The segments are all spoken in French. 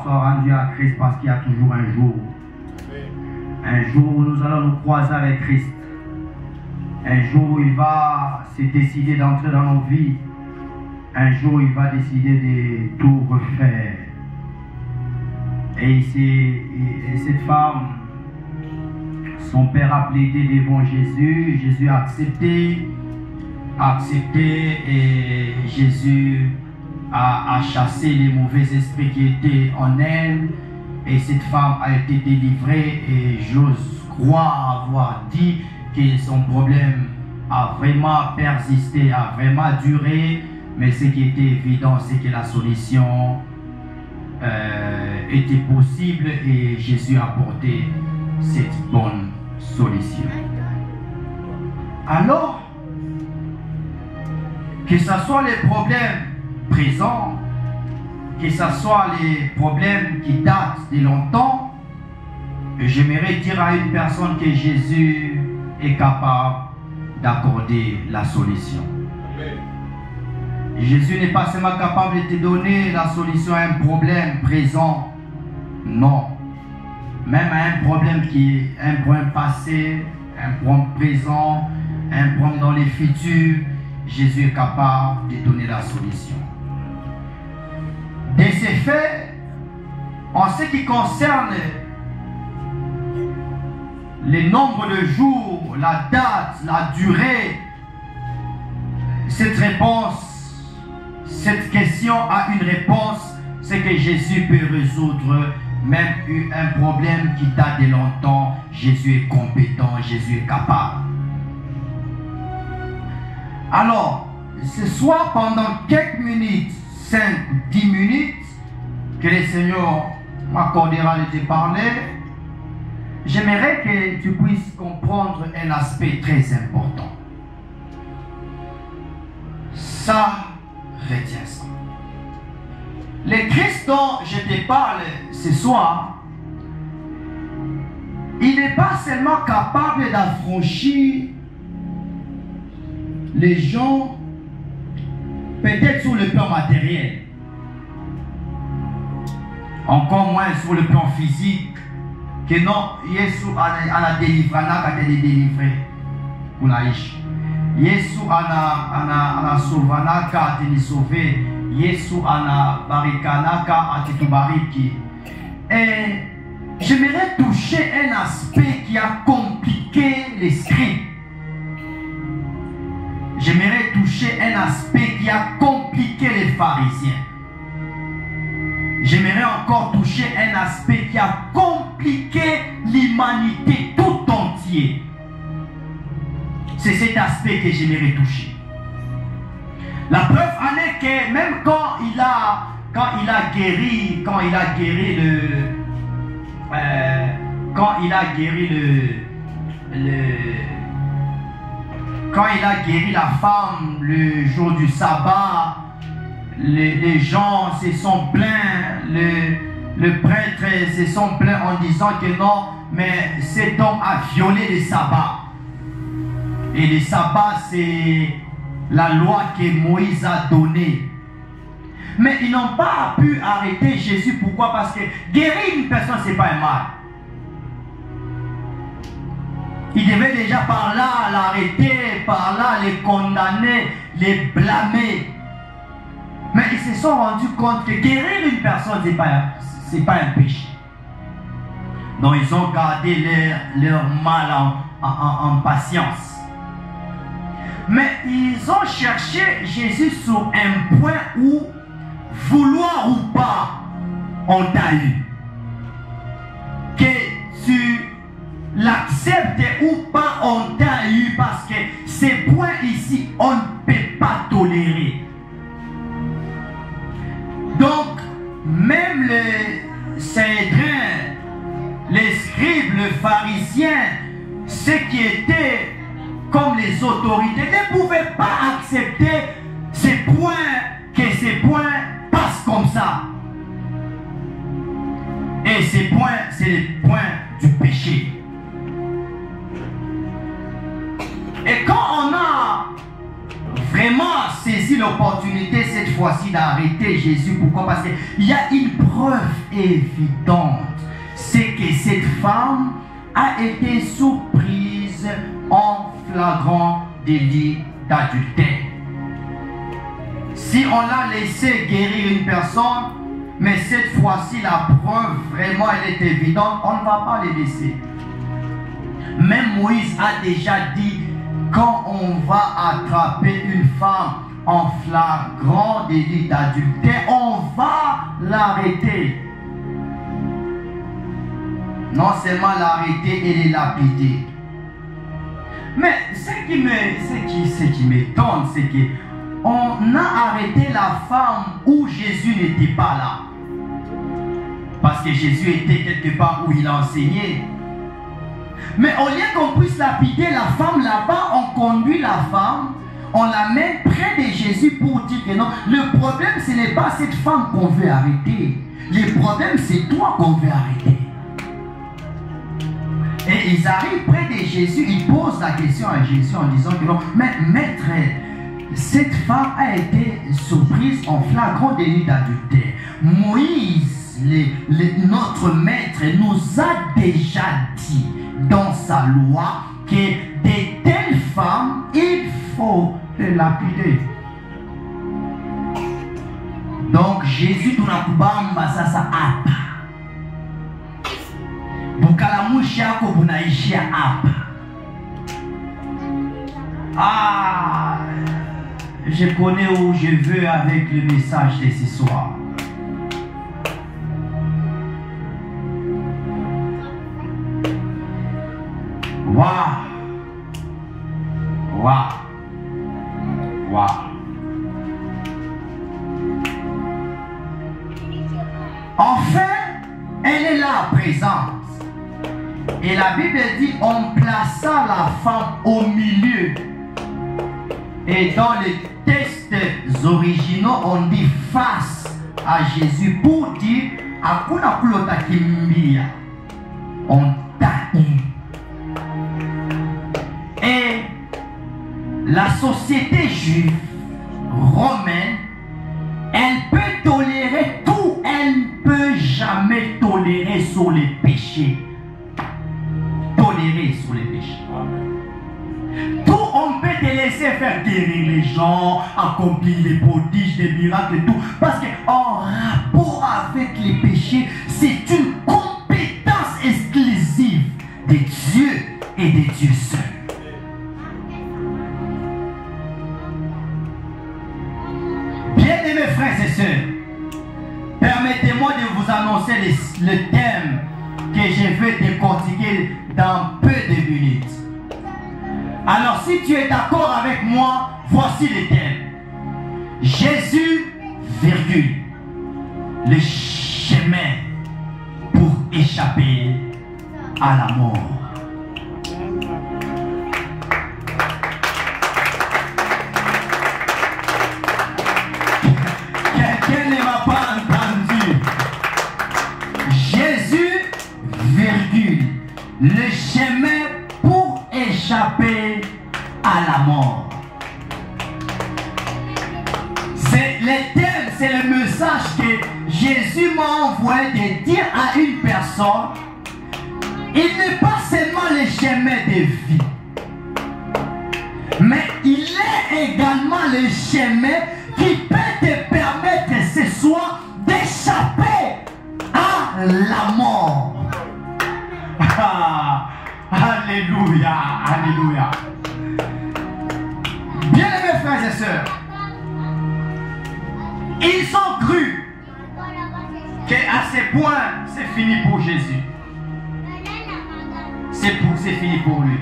soit rendu à Christ parce qu'il y a toujours un jour. Un jour où nous allons nous croiser avec Christ. Un jour où il va se décider d'entrer dans nos vies. Un jour où il va décider de tout refaire. Et cette femme, son père a plaidé devant Jésus. Jésus a accepté et Jésus a chassé les mauvais esprits qui étaient en elle. Et cette femme a été délivrée et j'ose croire avoir dit que son problème a vraiment persisté, a vraiment duré. Mais ce qui était évident, c'est que la solution était possible et Jésus a apporté cette bonne solution. Alors, que ce soit les problèmes présents, que ce soit les problèmes qui datent de longtemps, j'aimerais dire à une personne que Jésus est capable d'accorder la solution. Jésus n'est pas seulement capable de te donner la solution à un problème présent, non. Même à un problème qui est un problème passé, un problème présent, un problème dans les futurs, Jésus est capable de donner la solution. De ces faits, en ce qui concerne le nombre de jours, la date, la durée, cette question a une réponse, c'est que Jésus peut résoudre même un problème qui date de longtemps. Jésus est compétent, Jésus est capable. Alors, ce soit pendant quelques minutes, 5 ou 10 minutes, que le Seigneur m'accordera de te parler, j'aimerais que tu puisses comprendre un aspect très important. Ça, retiens ça. Le Christ dont je te parle ce soir, il n'est pas seulement capable d'affranchir les gens, peut-être sur le plan matériel, encore moins sur le plan physique, que non, Jésus a délivré, a délivré pour la riche. Jésus a sauvé, a sauvé. Jésus a barikana, a bariki. Et j'aimerais toucher un aspect qui a compliqué les scribes. J'aimerais toucher un aspect qui a compliqué les pharisiens. J'aimerais encore toucher un aspect qui a compliqué l'humanité tout entière. C'est cet aspect que j'aimerais toucher. La preuve en est que même quand il a guéri la femme le jour du sabbat, les gens se sont plaints, le prêtre se sont plaints en disant que non, mais cet homme a violé le sabbat. Et le sabbat, c'est la loi que Moïse a donnée. Mais ils n'ont pas pu arrêter Jésus. Pourquoi? Parce que guérir une personne, ce n'est pas un mal. Ils devaient déjà par là l'arrêter, par là les condamner, les blâmer. Mais ils se sont rendus compte que guérir une personne, ce n'est pas un péché. Donc ils ont gardé leur mal en patience. Mais ils ont cherché Jésus sur un point où, vouloir ou pas, on t'a eu. Que tu l'acceptes ou pas, on t'a eu. Parce que ces points ici, on ne peut pas tolérer. Donc, même les Sanhédrin, les scribes, les pharisiens, ceux qui étaient comme les autorités, ne pouvaient pas accepter ces points, que ces points passent comme ça. Et ces points, c'est les points du péché. Et quand on a vraiment saisi l'opportunité cette fois-ci d'arrêter Jésus. Pourquoi? Parce qu'il y a une preuve évidente. C'est que cette femme a été surprise en flagrant délit d'adultère. Si on l'a laissé guérir une personne, mais cette fois-ci la preuve vraiment elle est évidente, on ne va pas les laisser. Même Moïse a déjà dit, quand on va attraper une femme en flagrant délit d'adultère, on va l'arrêter. Non seulement l'arrêter et les lapider. Mais ce qui m'étonne, c'est qu'on a arrêté la femme où Jésus n'était pas là. Parce que Jésus était quelque part où il enseignait. Mais au lieu qu'on puisse lapider la femme là-bas, on conduit la femme, on la met près de Jésus pour dire que non. Le problème, ce n'est pas cette femme qu'on veut arrêter. Le problème, c'est toi qu'on veut arrêter. Et ils arrivent près de Jésus, ils posent la question à Jésus en disant que non, mais maître, cette femme a été surprise en flagrant délit d'adultère. Moïse, notre maître, nous a déjà dit dans sa loi que de telles femmes, il faut les lapider. Donc Jésus, tout n'a pas ça apa. Ah, je connais où je veux avec le message de ce soir. Waouh! Waouh! Waouh! Enfin, elle est là présente. Et la Bible dit, on plaça la femme au milieu. Et dans les textes originaux, on dit face à Jésus pour dire, Akuna kulota kimbia. On t'a eu. Et la société juive romaine, elle peut tolérer tout, elle ne peut jamais tolérer sur les péchés. Tolérer sur les péchés. Tout, on peut te laisser faire guérir les gens, accomplir les prodiges, les miracles et tout. Parce qu'en rapport avec les péchés, c'est une compétence exclusive de Dieu et de Dieu seul. Bien-aimés frères et sœurs, permettez-moi de vous annoncer le thème que je vais décortiquer dans peu de minutes. Alors si tu es d'accord avec moi, voici le thème. Jésus, virgule, le chemin pour échapper à la mort. Quelqu'un ne m'a pas entendu. Jésus, virgule, le chemin pour échapper à la mort. C'est le thème, c'est le message que Jésus m'a envoyé de dire à une personne. Il n'est pas seulement le chemin de vie, mais il est également le chemin qui peut te permettre ce soir d'échapper à la mort. Ah, alléluia, alléluia. Bien-aimés frères et sœurs, ils ont cru qu'à ce point, c'est fini pour Jésus. C'est fini pour lui.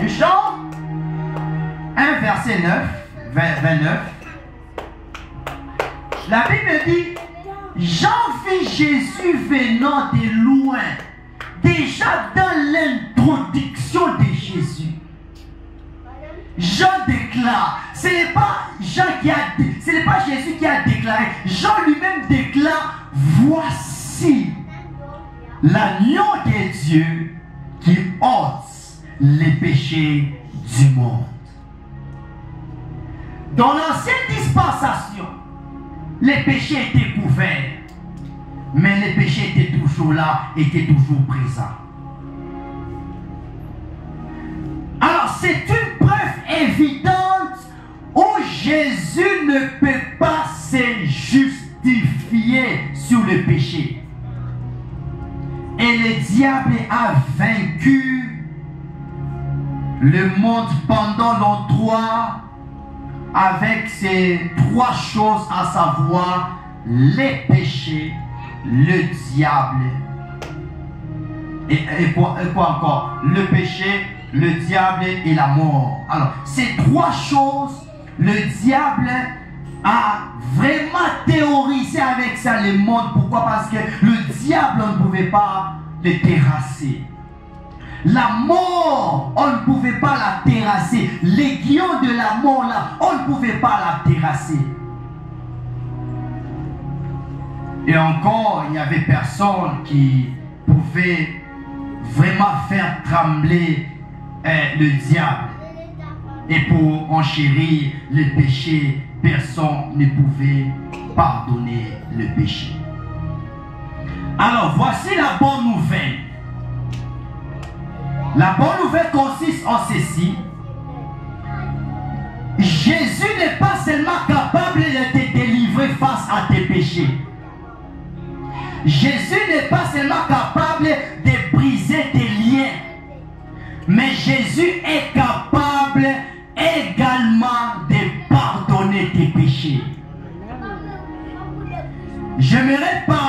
Jean 1, verset 9, 29. La Bible dit, Jean vit Jésus venant de loin, déjà dans l'introduction de Jésus. Jean déclare, ce n'est pas Jésus qui a déclaré, Jean lui-même déclare, voici l'agneau de Dieu qui ôte les péchés du monde. Dans l'ancienne dispensation, les péchés étaient couverts, mais les péchés étaient toujours là, étaient toujours présents. Alors c'est une preuve évidente où Jésus ne peut pas se justifier sur le péché. Et le diable a vaincu le monde pendant l'an 3 avec ces 3 choses, à savoir les péchés, le diable et quoi encore? Le péché, le diable et la mort. Alors, ces 3 choses, le diable a vraiment théorisé avec ça le monde. Pourquoi? Parce que le diable, on ne pouvait pas le terrasser. La mort, on ne pouvait pas la terrasser. L'aiguillon de la mort, là, on ne pouvait pas la terrasser. Et encore, il n'y avait personne qui pouvait vraiment faire trembler le diable. Et pour enchérir le péché, personne ne pouvait pardonner le péché. Alors, voici la bonne nouvelle. La bonne nouvelle consiste en ceci. Jésus n'est pas seulement capable de te délivrer face à tes péchés. Jésus n'est pas seulement capable de briser tes liens. Mais Jésus est capable également de pardonner tes péchés. J'aimerais parler